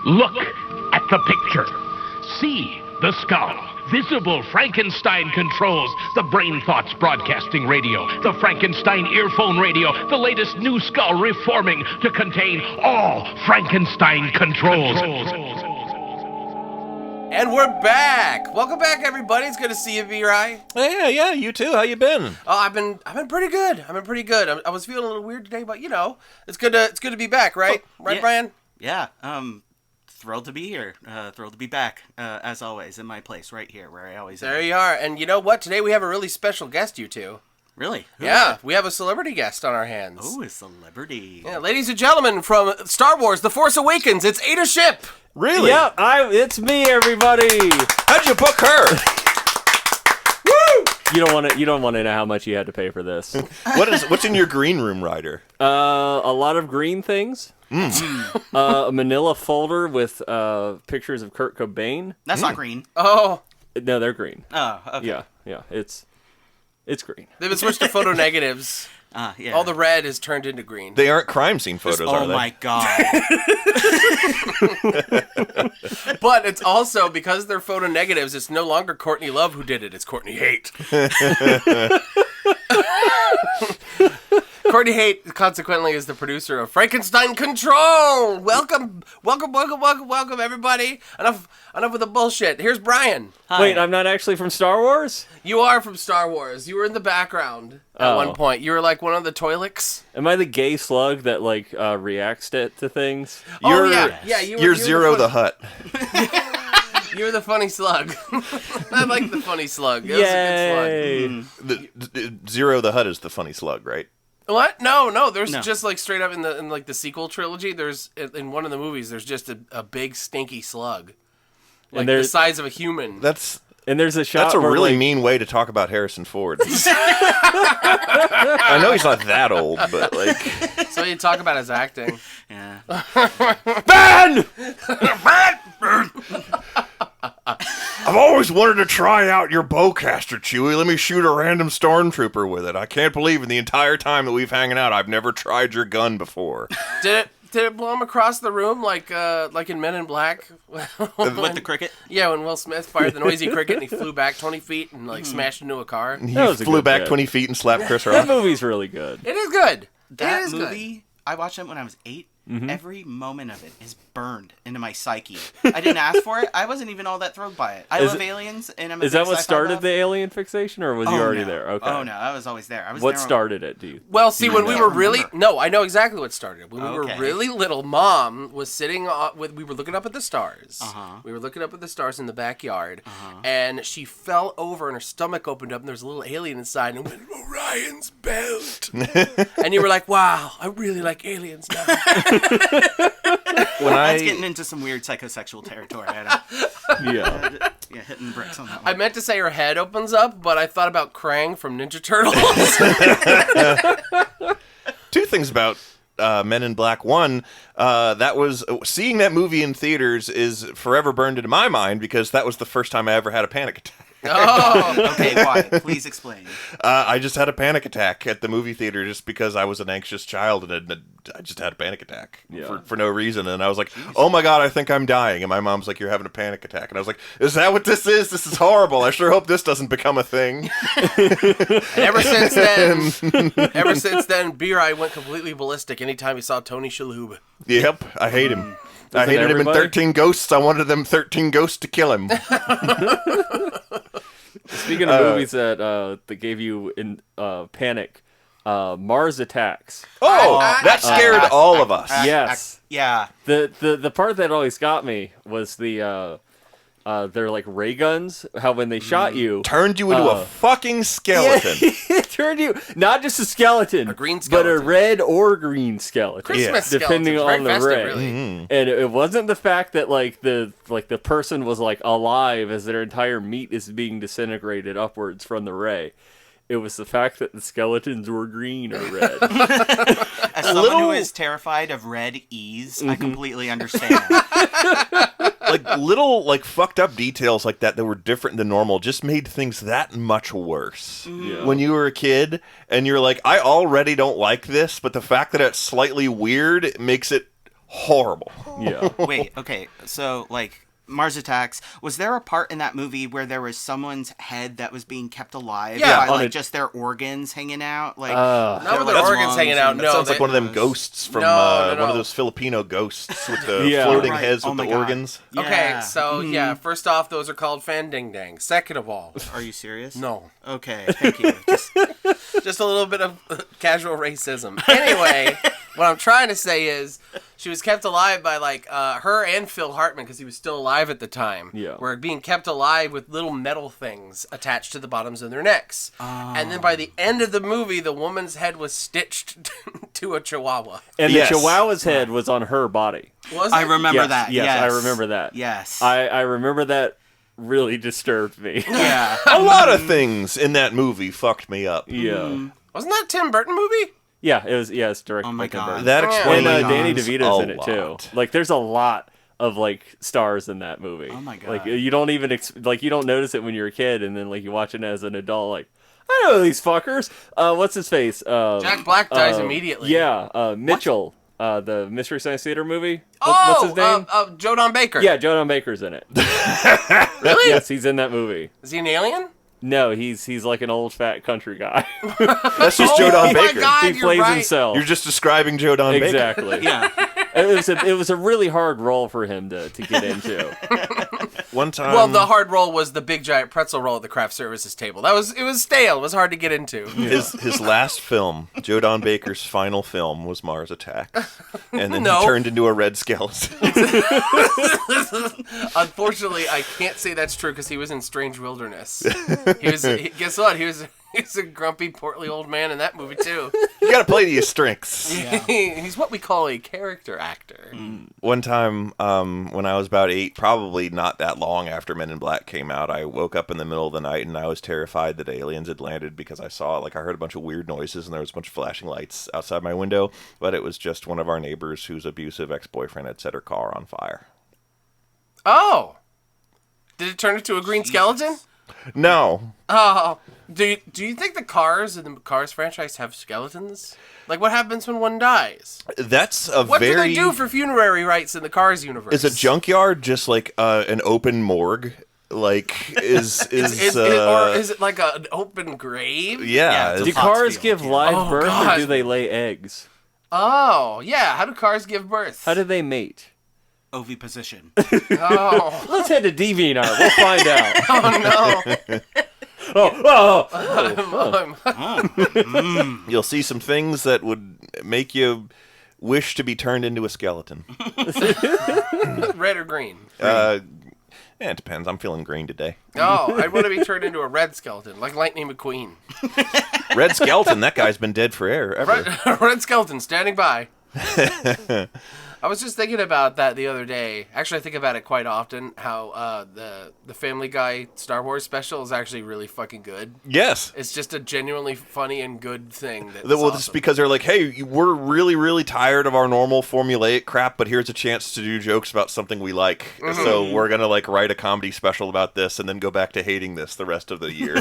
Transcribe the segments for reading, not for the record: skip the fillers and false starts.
Look at the picture. See the skull. Visible Frankenstein controls. The Brain Thoughts broadcasting radio. The Frankenstein earphone radio. The latest new skull reforming to contain all Frankenstein controls. And we're back. Welcome back, everybody. It's good to see you, V-Rye. Yeah, you too. How you been? Oh, I've been pretty good. I was feeling a little weird today, but it's good to be back, right? Right, yeah. Brian? Yeah. Thrilled to be here. Thrilled to be back, as always, in my place right here where I always am. There you are. And you know what? Today we have a really special guest, you two. Really? Yeah, we have a celebrity guest on our hands. Oh, a celebrity. Yeah, ladies and gentlemen, from Star Wars: The Force Awakens, it's Ada Ship. Really? Yeah, it's me, everybody. How'd you book her? Woo! You don't want to know how much you had to pay for this. What's in your green room, Ryder? A lot of green things. A manila folder with pictures of Kurt Cobain. That's not green. Oh, No, they're green. Oh, okay. Yeah, it's green. they've been switched to photo negatives. Yeah. All the red is turned into green. They aren't crime scene photos, are Oh they? my god. But it's also, because they're photo negatives, it's no longer Courtney Love who did it, it's Courtney Haight. Courtney Haight, consequently, is the producer of Frankenstein Control. Welcome, everybody. Enough with the bullshit. Here's Brian. Hi. Wait, I'm not actually from Star Wars? You are from Star Wars. You were in the background at one point. You were like one of the Twi'leks. Am I the gay slug that reacts to things? Oh, yeah. You're Zero the Hutt. You were the funny slug. I like the funny slug. It was a good slug. Zero the Hutt is the funny slug, right? What? No. There's No. just like straight up in the sequel trilogy. There's in one of the movies. There's just a big stinky slug, like the size of a human. And there's a shot. That's a where, really mean way to talk about Harrison Ford. I know he's not that old, but like. So you talk about his acting. Yeah. Ben! I've always wanted to try out your bowcaster, Chewie. Let me shoot a random stormtrooper with it. I can't believe in the entire time that we've hanging out, I've never tried your gun before. Did it blow him across the room like in Men in Black? With the cricket? Yeah, when Will Smith fired the noisy cricket and he flew back 20 feet and smashed into a car. He That was a flew good back bit. 20 feet and slapped Chris That Rock. movie's really good. It is good. That it is movie, I watched it when I was 8. Mm-hmm. Every moment of it is burned into my psyche. I didn't ask for it. I wasn't even all that thrilled by it. I love aliens, and I'm a Is that big what sci-fi started buff. the alien fixation, or was you already there? Okay. Oh, no, I was always there. What started it, do you? Well, see, when we were really... remember. No, I know exactly what started. When we were Okay. really little, Mom was sitting... we were looking up at the stars. Uh-huh. We were looking up at the stars in the backyard. And she fell over and her stomach opened up and there was a little alien inside and went, Orion's belt. And you were like, wow, I really like aliens now. That's getting into some weird psychosexual territory. Yeah. Yeah, hitting the bricks on that I one. meant to say her head opens up, but I thought about Krang from Ninja Turtles. Two things about Men in Black. One, that was seeing that movie in theaters is forever burned into my mind because that was the first time I ever had a panic attack. Oh. Okay, why? Please explain. I just had a panic attack at the movie theater just because I was an anxious child and I just had a panic attack for no reason. And I was like, oh my God, I think I'm dying. And my mom's like, you're having a panic attack. And I was like, is that what this is? This is horrible. I sure hope this doesn't become a thing. Ever since then, B-Rye went completely ballistic anytime he saw Tony Shalhoub. Yep, I hate him. I hated him in everybody? 13 Ghosts. I wanted them 13 ghosts to kill him. Speaking of movies that gave you in panic, Mars Attacks. Oh, that scared all of us. Yes. Yeah. The part that always got me was the they're like ray guns. How when they shot you, Turned you into a fucking skeleton. it turned you not just a skeleton, green but skeleton. a red or green skeleton, Christmas depending skeletons, on the very festive, ray. really. And it wasn't the fact that the person was like alive as their entire meat is being disintegrated upwards from the ray. It was the fact that the skeletons were green or red. As someone who is terrified of red E's, I completely understand. Like little like fucked up details like that were different than normal just made things that much worse. Yeah. When you were a kid and you're like, I already don't like this, but the fact that it's slightly weird makes it horrible. Yeah. Wait, okay, so, like, Mars Attacks, was there a part in that movie where there was someone's head that was being kept alive Yeah, by, on like, a- just their organs hanging out? Like, Not with their That's- organs hanging out. That No, sounds like they- one of them ghosts from No, one of those Filipino ghosts with the Yeah. floating Right. heads Oh with my the God. organs. Okay, so first off, those are called fanding-dang. Second of all, Are you serious? no. Okay, thank you. Just a little bit of casual racism. Anyway, what I'm trying to say is she was kept alive by, like, her and Phil Hartman, because he was still alive at the time, Yeah. were being kept alive with little metal things attached to the bottoms of their necks. And then by the end of the movie, the woman's head was stitched to a chihuahua. And Yes. the Chihuahua's head was on her body. Was I it? remember Yes, that. yes, Yes, I remember that. Yes. I remember that really disturbed me. yeah. A lot of things in that movie fucked me up. Yeah. Wasn't that a Tim Burton movie? Yeah, it was. Yeah, it's directed Oh my by Tim God. Burton. That And, explains And Danny DeVito's in a it too. lot. Like, there's a lot of like stars in that movie. Oh my God. Like, you don't even you don't notice it when you're a kid, and then like you watch it as an adult, like, I know these fuckers. What's his face? Jack Black dies immediately. Yeah, Mitchell. The Mystery Science Theater movie. What's his name? Joe Don Baker. Yeah, Joe Don Baker's in it. Really? Yes, he's in that movie. Is he an alien? No, he's like an old fat country guy. That's just Joe Don Oh my Baker. God, he you're plays right. himself. You're just describing Joe Don Baker. Exactly. Yeah. It was a really hard role for him to get into. One time. Well, the hard roll was the big giant pretzel roll at the craft services table. It was stale. It was hard to get into. his last film, Joe Don Baker's final film, was Mars Attacks, and then No. he turned into a red skeleton. Unfortunately, I can't say that's true because he was in Strange Wilderness. Guess what? He was a grumpy, portly old man in that movie too. You got to play to your strengths. He's what we call a character actor. One time, when I was about 8, probably not that long after Men in Black came out, I woke up in the middle of the night and I was terrified that aliens had landed because I heard a bunch of weird noises and there was a bunch of flashing lights outside my window, but it was just one of our neighbors whose abusive ex-boyfriend had set her car on fire. Oh, did it turn into a green skeleton? No. Oh, do you think the Cars in the Cars franchise have skeletons? Like, what happens when one dies? That's a What very... do they do for funerary rites in the Cars universe? Is a junkyard just like an open morgue? Like, or is it like an open grave? yeah. it's Do a cars Foxfield, give yeah. live Oh, birth God. or do they lay eggs? Oh, yeah. How do cars give birth? How do they mate? Oviposition. Oh, Let's head to DeviantArt. We'll find out. oh no. You'll see some things that would make you wish to be turned into a skeleton. Red or green? It depends. I'm feeling green today. Oh, I'd want to be turned into a red skeleton, like Lightning McQueen. Red skeleton. That guy's been dead forever. Red skeleton standing by. I was just thinking about that the other day. Actually, I think about it quite often. How the Family Guy Star Wars special is actually really fucking good. Yes. It's just a genuinely funny and good thing. That's Well, awesome. it's because they're like, hey, we're really, really tired of our normal formulaic crap, but here's a chance to do jokes about something we like. So we're gonna like write a comedy special about this, and then go back to hating this the rest of the year.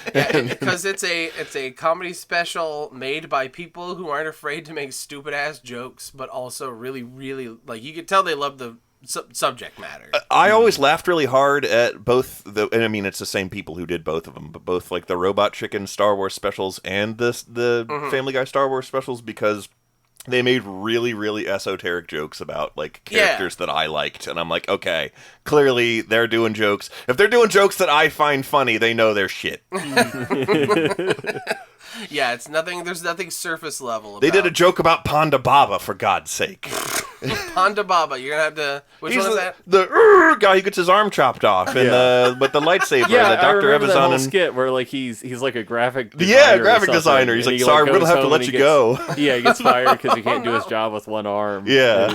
Because it's a comedy special made by people who aren't afraid to make stupid ass jokes, but also really, really, like, you could tell they love the subject matter. I always laughed really hard at both and I mean it's the same people who did both of them, but both like the Robot Chicken Star Wars specials and the Family Guy Star Wars specials, because they made really, really esoteric jokes about like characters that I liked, and I'm like, okay, clearly they're doing jokes. If they're doing jokes that I find funny, they know their shit. Yeah, it's nothing. There's nothing surface level. About They did a joke about Ponda Baba, for God's sake. Ponda Baba. You're gonna have to. Which one is that? The guy who gets his arm chopped off, and with the lightsaber Yeah, that I Dr. remember that Evazan whole and skit where like he's like a graphic designer. Yeah, or graphic something, designer. He's and like, he, sorry, we're goes gonna have to home let and you he go. Yeah, he gets fired because he can't do his job with one arm. Yeah,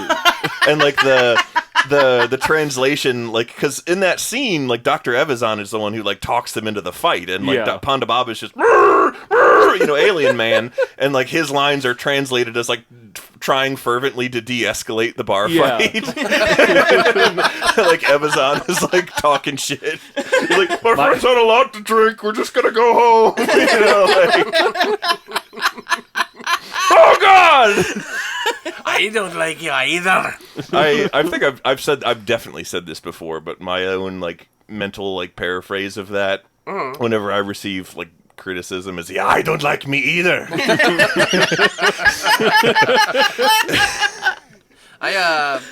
and like the translation, like, because in that scene, like Dr. Evazan is the one who like talks them into the fight, and like Yeah. Ponda Baba is just alien man, and like his lines are translated as like trying fervently to de-escalate the bar Yeah. fight. Like Evazan is like talking shit. He's like, my friends had a lot to drink. We're just gonna go home. Like, oh God! I I don't like you either. I think I've definitely said this before, but my own like mental like paraphrase of that whenever I receive like criticism is, yeah, I don't like me either. I've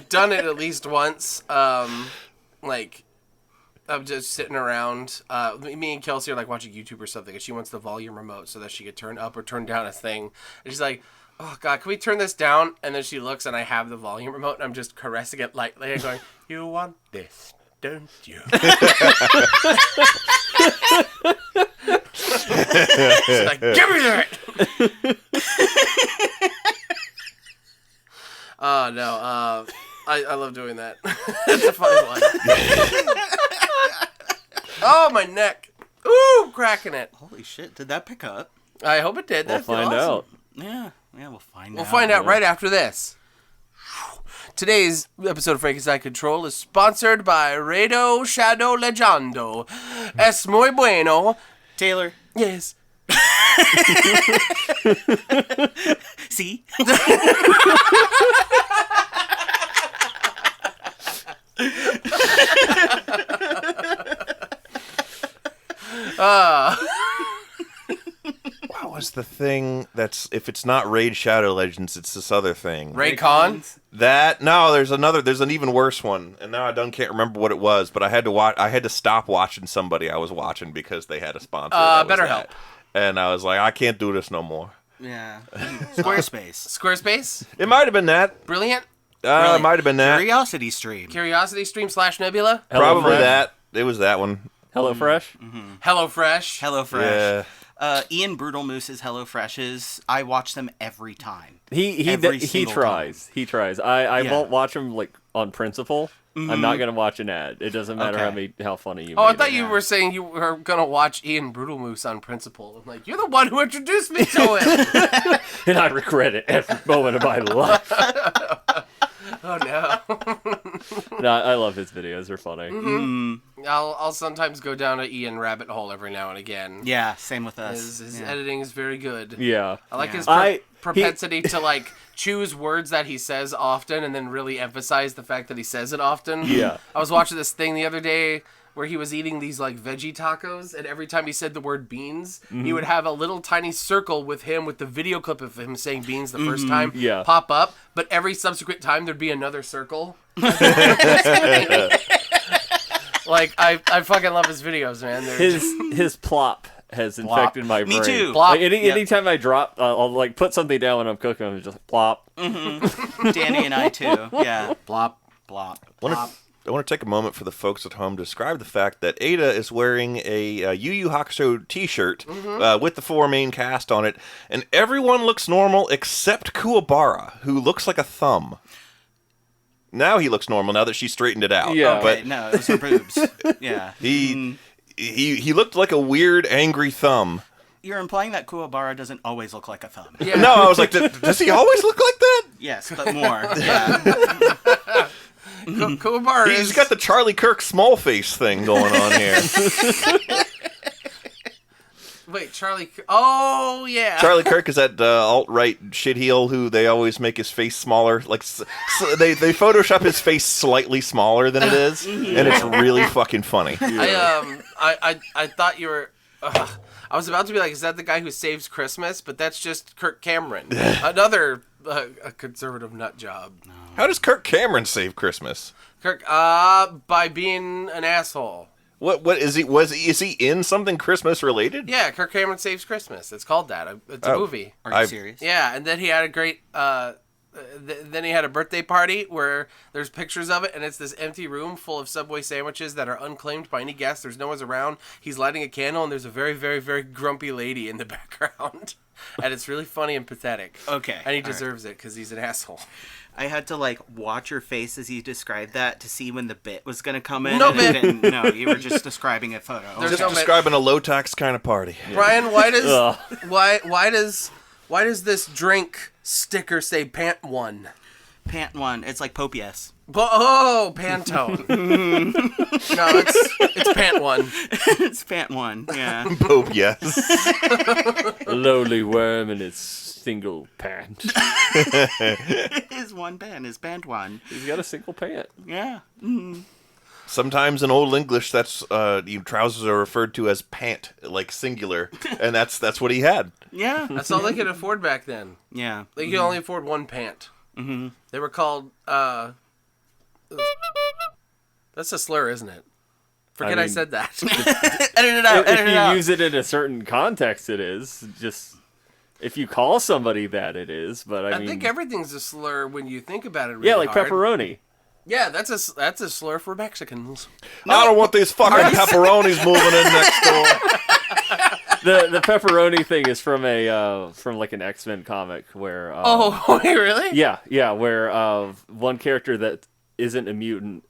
done it at least once. Like, I'm just sitting around. Me and Kelsey are like watching YouTube or something, and she wants the volume remote so that she could turn up or turn down a thing. And she's like, "Oh God, can we turn this down?" And then she looks, and I have the volume remote, and I'm just caressing it lightly and going, "You want this, don't you?" She's like, "Give me that." Oh no, I love doing that. It's a funny one. Oh, my neck. Ooh, cracking it. Holy shit, did that pick up? I hope it did. We'll find out. Yeah, we'll find out. We'll find out right after this. Today's episode of Frankenstein Control is sponsored by Radio Shadow Legendo. Es muy bueno. Taylor. Yes. See? What was the thing that's, if it's not Raid Shadow Legends, it's this other thing. Raycon? There's an even worse one, and now I can't remember what it was, but I had to stop watching somebody I was watching because they had a sponsor. BetterHelp. And I was like, I can't do this no more. Yeah. Squarespace. Squarespace? It might have been that. Brilliant. It might have been that. Curiosity Stream. Curiosity Stream / Nebula? Probably that. It was that one. HelloFresh? HelloFresh. HelloFresh. Yeah. Ian Brutalmoose's HelloFreshes, I watch them every time. He tries. He tries. I won't watch him like on principle. I'm not gonna watch an ad. It doesn't matter how funny you. I made thought it. you were saying you were gonna watch Ian Brutalmoose on principle. I'm like, you're the one who introduced me to him. And I regret it every moment of my life. Oh no. No, I love his videos. They're funny. I'll sometimes go down a Ian rabbit hole every now and again. Yeah, same with us. His editing is very good. Yeah. I like his I- propensity to like choose words that he says often and then really emphasize the fact that he says it often. Yeah. I was watching this thing the other day where he was eating these like veggie tacos, and every time he said the word beans, he would have a little tiny circle with him with the video clip of him saying beans the first time pop up, but every subsequent time there'd be another circle. Like I fucking love his videos, man. His plop has infected my brain. Me too. Like, anytime I drop, I'll like put something down when I'm cooking. I'm just like, plop. Danny and I too. Yeah. Plop. Plop. I want to take a moment for the folks at home to describe the fact that Ada is wearing a Yu Yu Hakusho t-shirt with the 4 main cast on it, and everyone looks normal except Kuwabara, who looks like a thumb. Now he looks normal now that she straightened it out. Yeah. But no, it was her boobs. Yeah. He looked like a weird, angry thumb. You're implying that Kuwabara doesn't always look like a thumb. Yeah. No, I was like, does he always look like that? Yes, but more. Yeah. Kuwabara He's got the Charlie Kirk small face thing going on here. Wait, Charlie... Oh, yeah. Charlie Kirk is that alt-right shitheel who they always make his face smaller. Like they Photoshop his face slightly smaller than it is, and it's really fucking funny. I thought you were... I was about to be like, is that the guy who saves Christmas? But that's just Kirk Cameron. Another a conservative nut job. How does Kirk Cameron save Christmas? Kirk, by being an asshole. What is he? Is he in something Christmas related? Yeah, Kirk Cameron Saves Christmas. It's called that. It's a movie. Are you serious? Yeah, and then he had a great... then he had a birthday party where there's pictures of it, and it's this empty room full of Subway sandwiches that are unclaimed by any guest. There's no one's around. He's lighting a candle, and there's a very, very, very grumpy lady in the background. And it's really funny and pathetic. Okay. And he deserves it because he's an asshole. I had to like watch your face as you described that to see when the bit was going to come in. No and bit. Then, no, you were just describing a photo. There's Just no bit. describing a low tax kind of party. Brian, why does why does this drink sticker say pant one? Pant one. It's like Pope Yes. Oh, Pantone. No, it's Pant one. It's Pant one. Yeah. Pope, yes. A lowly worm in its single pant. His one pant. His pant one. He's got a single pant. Yeah. Sometimes in Old English, that's trousers are referred to as pant, like singular, and that's what he had. Yeah. That's all they could afford back then. Yeah. They could only afford one pant. Mm-hmm. They were called. That's a slur, isn't it? Forget I said that. Edit it out. If you use it in a certain context, it is. Just if you call somebody that, it is. But I mean, think everything's a slur when you think about it. Really yeah, like hard. pepperoni. Yeah, that's a slur for Mexicans. I don't want these fucking pepperonis moving in next door. The pepperoni thing is from like an X-Men comic where Oh, really? yeah, where one character that isn't a mutant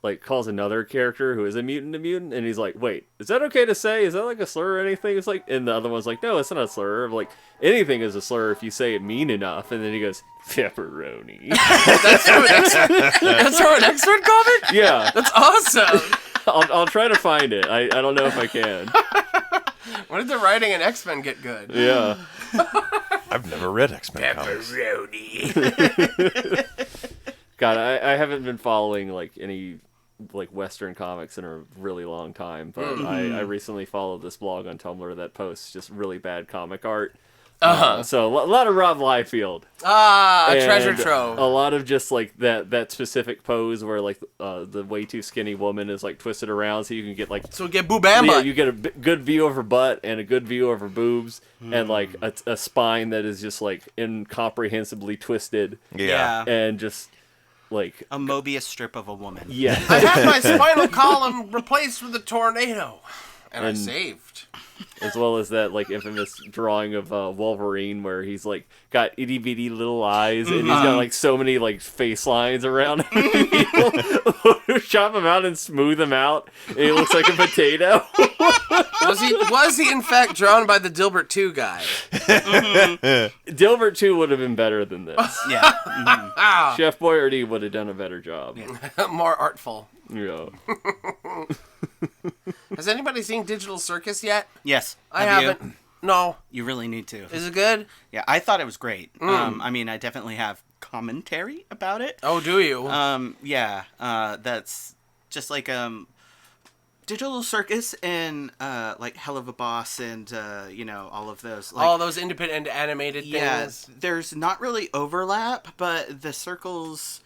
like calls another character who is a mutant, and he's like, wait, is that okay to say? Is that like a slur or anything? It's like, and the other one's like, no, it's not a slur. I'm like, anything is a slur if you say it mean enough. And then he goes, pepperoni. That's from an X-Men comic? Yeah, That's awesome. I'll try to find it. I don't know if I can. When did the writing in X-Men get good? Yeah. I've never read X-Men comics. Pepperoni. God, I haven't been following like any like Western comics in a really long time, but I recently followed this blog on Tumblr that posts just really bad comic art. So a lot of Rob Liefeld. A And treasure trove. A lot of just like that specific pose where like the way too skinny woman is like twisted around, so you can get like So get Boobamba. yeah, you get a good view of her butt and a good view of her boobs and like a spine that is just like incomprehensibly twisted. Yeah. And just like A Mobius strip of a woman. yeah. I had my spinal column replaced with a tornado. And I saved. As well as that like infamous drawing of Wolverine where he's like got itty bitty little eyes and he's got like so many like face lines around him. Chop him out and smooth him out and he looks like a potato. Was he in fact drawn by the Dilbert 2 guy? Dilbert 2 would have been better than this. Yeah. Chef Boyardee would have done a better job. More artful. Yeah. Has anybody seen Digital Circus yet? Yes. I Have you? haven't. No. You really need to. Is it good? Yeah, I thought it was great. I mean, I definitely have commentary about it. Oh, do you? Yeah. That's just like Digital Circus and like Hell of a Boss and all of those. Like, all those independent animated things. There's not really overlap, but the circles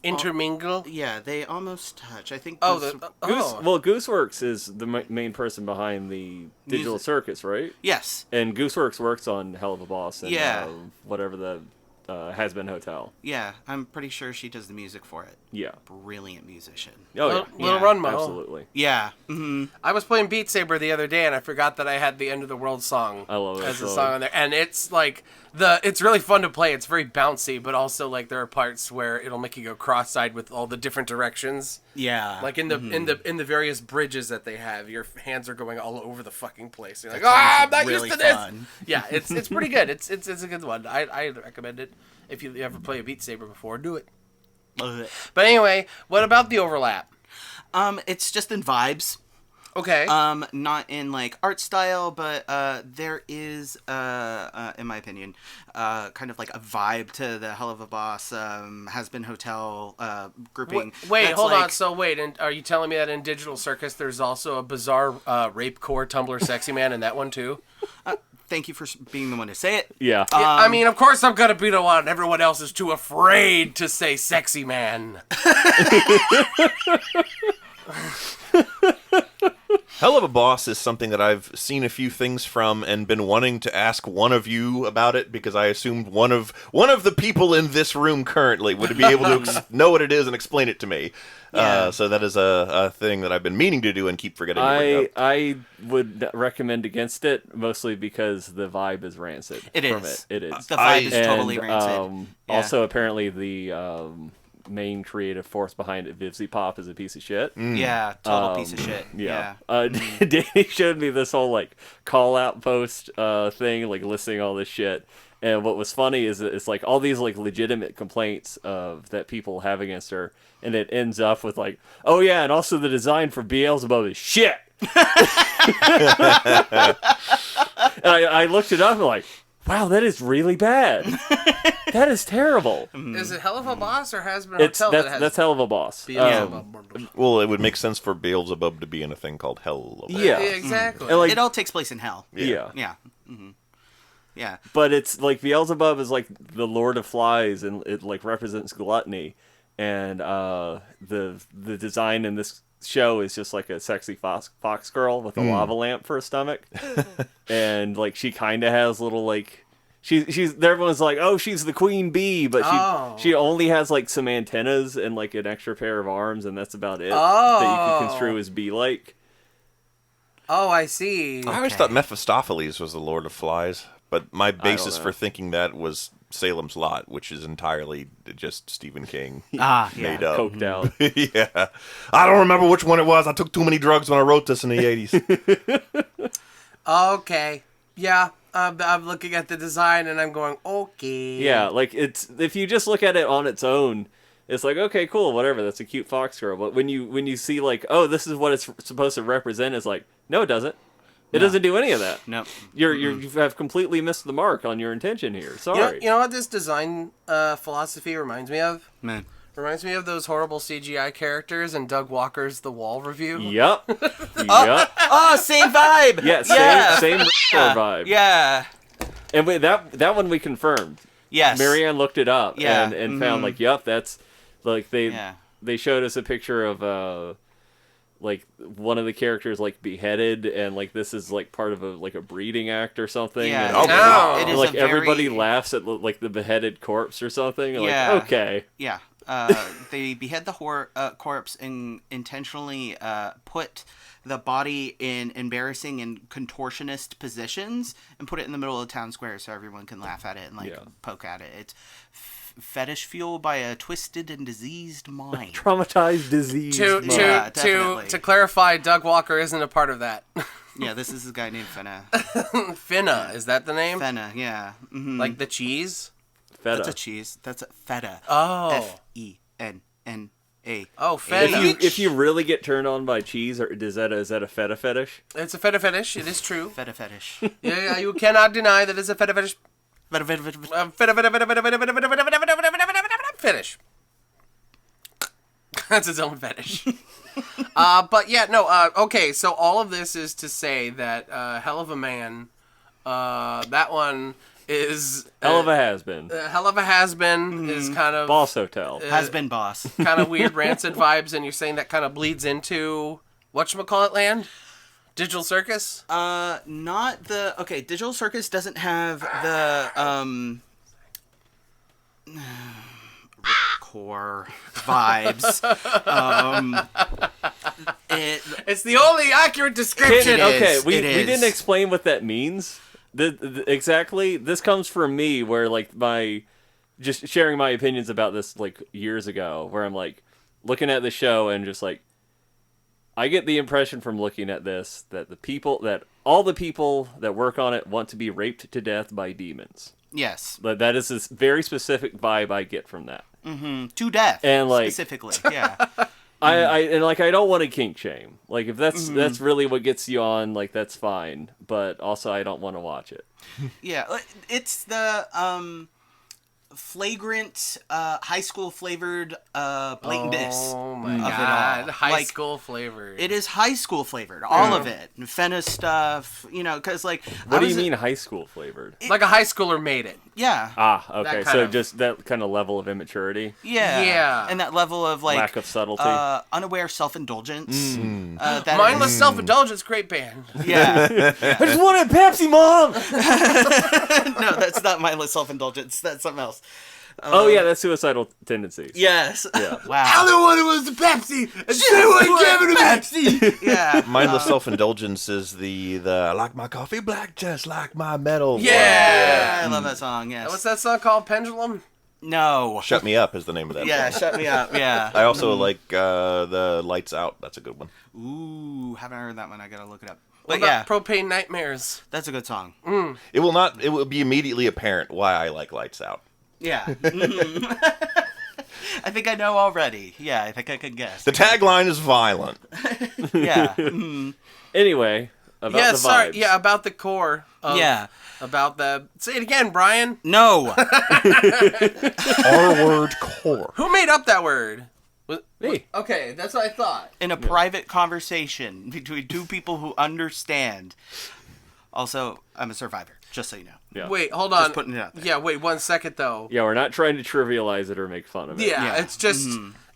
Intermingle. Yeah, they almost touch. I think. Gooseworks is the main person behind the Digital Circus, right? Yes. And Gooseworks works on Hell of a Boss and Yeah. Whatever the Has Been Hotel. Yeah, I'm pretty sure she does the music for it. Yeah. Brilliant musician. Oh, yeah. Little Run Mo. Absolutely. Yeah. Mm-hmm. I was playing Beat Saber the other day, and I forgot that I had the End of the World song. I love it. As a song on there, and it's like it's really fun to play. It's very bouncy, but also like there are parts where it'll make you go cross-eyed with all the different directions. Yeah. Like in the various bridges that they have, your hands are going all over the fucking place. You're like, I'm not really used to this. fun. Yeah, it's pretty good. It's a good one. I recommend it. If you ever play a Beat Saber before, do it. But anyway, what about the overlap? It's just in vibes. Okay. Not in like art style, but there is, in my opinion, kind of like a vibe to the Hell of a Boss Has Been Hotel grouping. Wait, that's hold like, on. So wait, and are you telling me that in Digital Circus there's also a bizarre rape core Tumblr sexy man in that one too? Thank you for being the one to say it. Yeah. I mean, of course I'm gonna be the one. Everyone else is too afraid to say sexy man. Hell of a Boss is something that I've seen a few things from and been wanting to ask one of you about it because I assumed one of the people in this room currently would be able to know what it is and explain it to me. Yeah. So that is a thing that I've been meaning to do and keep forgetting to bring up. I would recommend against it mostly because the vibe is rancid. It from is. It is. The vibe is totally rancid. Also, apparently the main creative force behind it, Vivzy Pop, is a piece of shit. Yeah, total piece of shit. Yeah. Danny showed me this whole like call out post thing, like listing all this shit, And what was funny is that it's like all these like legitimate complaints that people have against her, and it ends up with like, oh yeah, and also the design for Beelzebub is shit. And I looked it up and like, wow, that is really bad. That is terrible. Is it Hell of a Boss or has been a hotel that has... That's Hell of a Boss. Well, it would make sense for Beelzebub to be in a thing called Hell. Yeah, exactly. And, like, it all takes place in hell. Yeah. Yeah. Mm-hmm. Yeah. But it's like Beelzebub is like the Lord of Flies, and it like represents gluttony, and the design in this show is just like a sexy fox girl with a lava lamp for a stomach, and like she kind of has little like she's everyone's like, oh, she's the queen bee, but she only has like some antennas and like an extra pair of arms, and that's about it that you can construe as bee like. Oh, I see. I always thought Mephistopheles was the Lord of Flies. But my basis for thinking that was Salem's Lot, which is entirely just Stephen King made up. Coked out. Yeah. I don't remember which one it was. I took too many drugs when I wrote this in the 80s. Okay. Yeah. I'm looking at the design and I'm going, okay. Yeah, like it's if you just look at it on its own, it's like, okay, cool, whatever, that's a cute fox girl. But when you see like, oh, this is what it's supposed to represent, it's like, no, it doesn't. It doesn't do any of that. No. You have completely missed the mark on your intention here. Sorry. You know what this design philosophy reminds me of? Man. Reminds me of those horrible CGI characters in Doug Walker's The Wall review. Yep. Yep. Oh, same vibe. Yeah, same vibe. Yeah. And that one we confirmed. Yes. Marianne looked it up Yeah. and found like, yep, that's like they showed us a picture of like one of the characters like beheaded, and like this is like part of a breeding act or something. Yeah. And, it is like a very... everybody laughs at like the beheaded corpse or something. Yeah. Like, okay. Yeah. They behead the corpse and intentionally put the body in embarrassing and contortionist positions and put it in the middle of the town square so everyone can laugh at it and poke at it. It's fetish fueled by a twisted and diseased mind. Traumatized, diseased mind. To clarify, Doug Walker isn't a part of that. Yeah, this is a guy named Fenna. Finna, is that the name? Fenna, yeah. Mm-hmm. Like the cheese? Feta. That's a cheese. That's a feta. Oh. F-E-N-N-A. Oh, feta. If you really get turned on by cheese, or is that a feta fetish? It's a feta fetish. It is true. Feta fetish. Yeah, you cannot deny that it's a feta fetish. Fetish. That's its own fetish. But yeah, no. Okay, so all of this is to say that Hell of a Man, that one is Hell of a has-been. Hell of a has-been is kind of Boss Hotel. Has-been boss. Kind of weird rancid vibes, and you're saying that kind of bleeds into whatchamacallit land? Digital Circus? Not the... Okay, Digital Circus doesn't have the, core vibes. It's the only accurate description. We didn't explain what that means. Exactly. This comes from me, where like just sharing my opinions about this like years ago, where I'm like looking at the show and just like, I get the impression from looking at this that all the people that work on it want to be raped to death by demons. Yes. But that is this very specific vibe I get from that. Mm-hmm. To death. And like specifically. Yeah. I don't want to kink shame. Like if that's really what gets you on, like that's fine. But also I don't want to watch it. Yeah, it's the flagrant high school flavored blatantness. Oh my god, high school flavored. It is high school flavored, all of it. Fenna stuff, because like. What do you mean high school flavored? Like a high schooler made it. Yeah. Okay. So just that kind of level of immaturity. Yeah. Yeah. And that level of like lack of subtlety, unaware self-indulgence. Mindless self-indulgence, great band. Yeah. I just wanted Pepsi, Mom. No, that's not mindless self-indulgence. That's something else. Oh yeah, that's suicidal tendencies. Yes. Yeah. Wow. All I wanted was the Pepsi. She wouldn't give it to me. Yeah. Mindless self-indulgence is the I like my coffee black just like my metal. Yeah. I love that song, yes. What's that song called? Pendulum? No. Shut Me Up is the name of that Yeah, song. Shut Me Up, yeah. I also like the Lights Out. That's a good one. Ooh, haven't heard that one. I gotta look it up. What about Propane Nightmares? That's a good song. It will be immediately apparent why I like Lights Out. Yeah. I think I know already. Yeah, I think I can guess. The tagline is violent. Yeah. Anyway, about the vibes. Sorry. Yeah, about the core. About the... Say it again, Brian. No. R-word core. Who made up that word? Me. Okay, that's what I thought. In a private conversation between two people who understand. Also, I'm a survivor, just so you know. Yeah. Wait, hold on. Just putting it out there. Yeah, wait 1 second, though. Yeah, we're not trying to trivialize it or make fun of it. Yeah, it's just...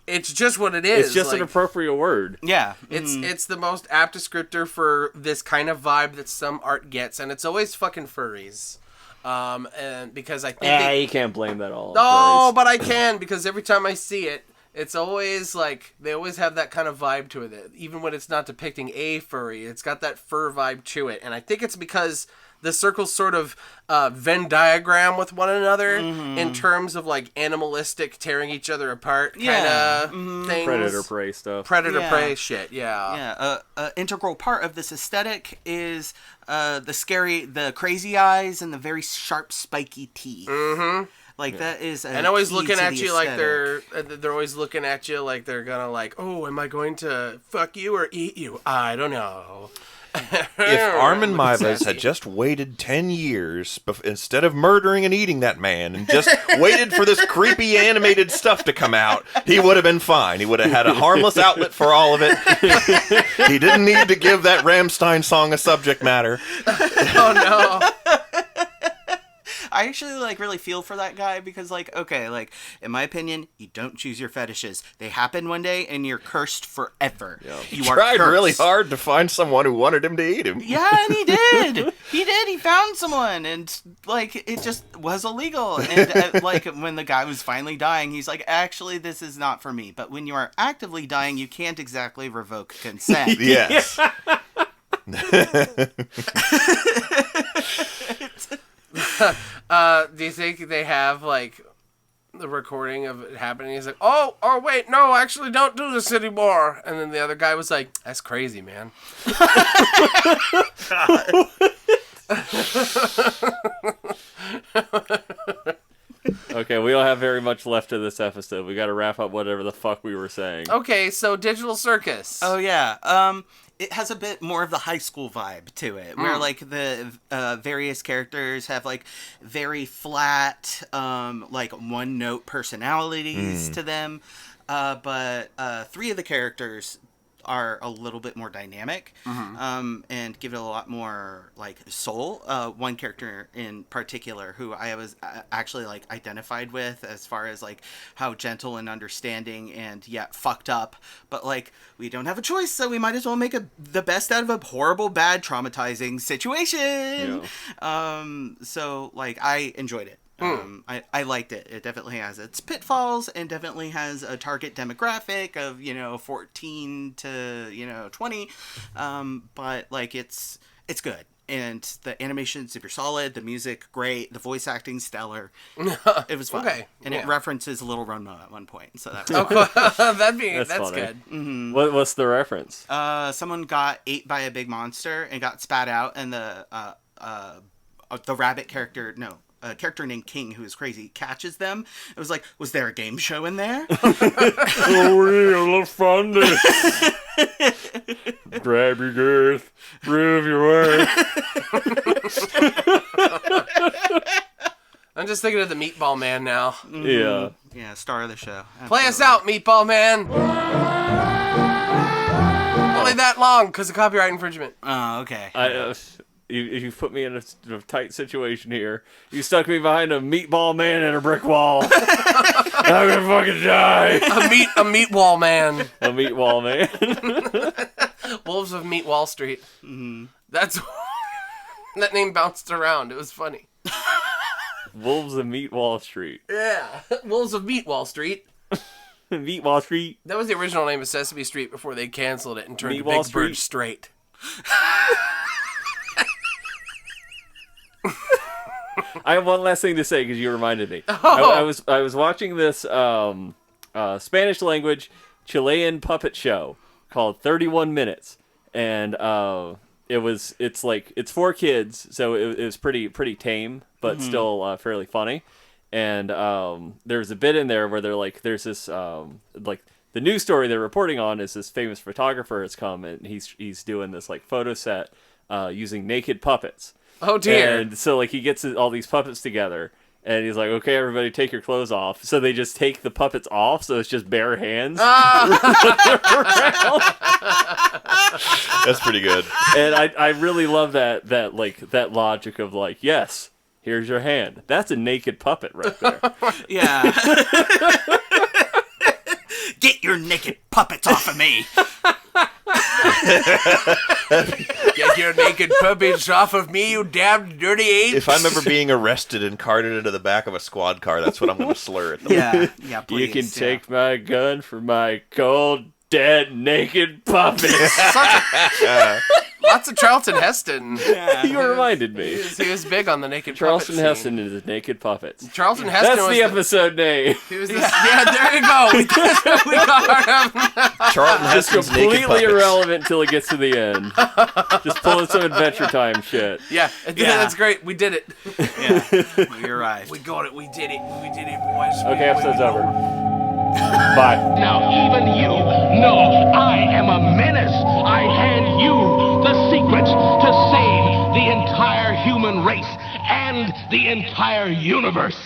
It's just what it is. It's just an appropriate word. Yeah. It's the most apt descriptor for this kind of vibe that some art gets, and it's always fucking furries. And because I think you can't blame that all. No, but I can, because every time I see it, it's always like they always have that kind of vibe to it. Even when it's not depicting a furry, it's got that fur vibe to it, and I think it's because the circles sort of Venn diagram with one another in terms of like animalistic tearing each other apart kind of things. Predator prey stuff. Predator prey shit. Yeah. An integral part of this aesthetic is the crazy eyes and the very sharp, spiky teeth. Like that is, and always looking at you like they're always looking at you like they're gonna like, oh, am I going to fuck you or eat you? I don't know. If Armin Meiwes had just waited 10 years instead of murdering and eating that man and just waited for this creepy animated stuff to come out, he would have been fine. He would have had a harmless outlet for all of it. He didn't need to give that Rammstein song a subject matter. Oh, no. I actually really feel for that guy because in my opinion, you don't choose your fetishes. They happen one day and you're cursed forever. Yeah. He tried really hard to find someone who wanted him to eat him. Yeah, and he did. He found someone and it just was illegal. And when the guy was finally dying, he's like, actually, this is not for me. But when you are actively dying, you can't exactly revoke consent. Yes. Do you think they have the recording of it happening? He's like, oh wait, no, actually don't do this anymore. And then the other guy was like, that's crazy, man. Okay, we don't have very much left of this episode. We got to wrap up whatever the fuck we were saying. Okay, so Digital Circus. Oh yeah. It has a bit more of the high school vibe to it, where the various characters have very flat, one-note personalities to them, but 3 of the characters are a little bit more dynamic, and give it a lot more soul. One character in particular who I was actually identified with as far as how gentle and understanding and fucked up, but we don't have a choice, so we might as well make the best out of a horrible, bad, traumatizing situation. So I enjoyed it. I liked it. It definitely has its pitfalls and definitely has a target demographic of 14 to 20, but it's good. And the animation super solid, the music great, the voice acting stellar. It was fun. Okay, and it references Little Roma at one point, so that was that's good. Mm-hmm. What's the reference? Someone got ate by a big monster and got spat out, and the rabbit character a character named King, who is crazy, catches them. It was like, was there a game show in there? Oh, real fun. Grab your girth, prove your worth. I'm just thinking of the Meatball Man now. Yeah. Yeah, star of the show. Absolutely. Play us out, Meatball Man. Only that long, because of copyright infringement. Oh, okay. You put me in a tight situation here. You stuck me behind a meatball man and a brick wall. I'm gonna fucking die. A meat wall man. A meat wall man. Wolves of Meat Wall Street. Mm-hmm. That's that name bounced around. It was funny. Wolves of Meat Wall Street. Yeah, Wolves of Meat Wall Street. Meat Wall Street. That was the original name of Sesame Street before they canceled it and turned Meat to Wall Big Bird Straight. I have one last thing to say because you reminded me. I was watching this Spanish language Chilean puppet show called 31 Minutes, and it's for kids, so it was pretty tame, but still fairly funny. And there's a bit in there where there's this like the news story they're reporting on is this famous photographer has come and he's doing this like photo set using naked puppets. Oh dear! And so like he gets all these puppets together. And he's like, okay, everybody take your clothes off. So they just take the puppets off, so it's just bare hands. That's pretty good. And I really love that logic of like, yes, here's your hand. That's a naked puppet right there. Yeah. Get your naked puppets off of me. Get your naked puppets off of me, you damn dirty ape. If I'm ever being arrested and carted into the back of a squad car, that's what I'm going to slur at them. Yeah, please. You can take my gun for my cold, dead, naked puppets. Lots of Charlton Heston. Yeah. You reminded me. He was big on the naked Charlton puppet Heston scene. is naked puppets. Charlton Heston That's was the episode name. He was yeah, there you go. We got him. Charlton It's Heston's naked completely puppets. irrelevant until it gets to the end. Just pulling some Adventure Time shit. Yeah, that's great. We did it. Yeah, we arrived. We got it. We did it. We did it, boys. Okay, episode's over. Bye. Now even you know I am a menace. I hand you the secrets to save the entire human race and the entire universe.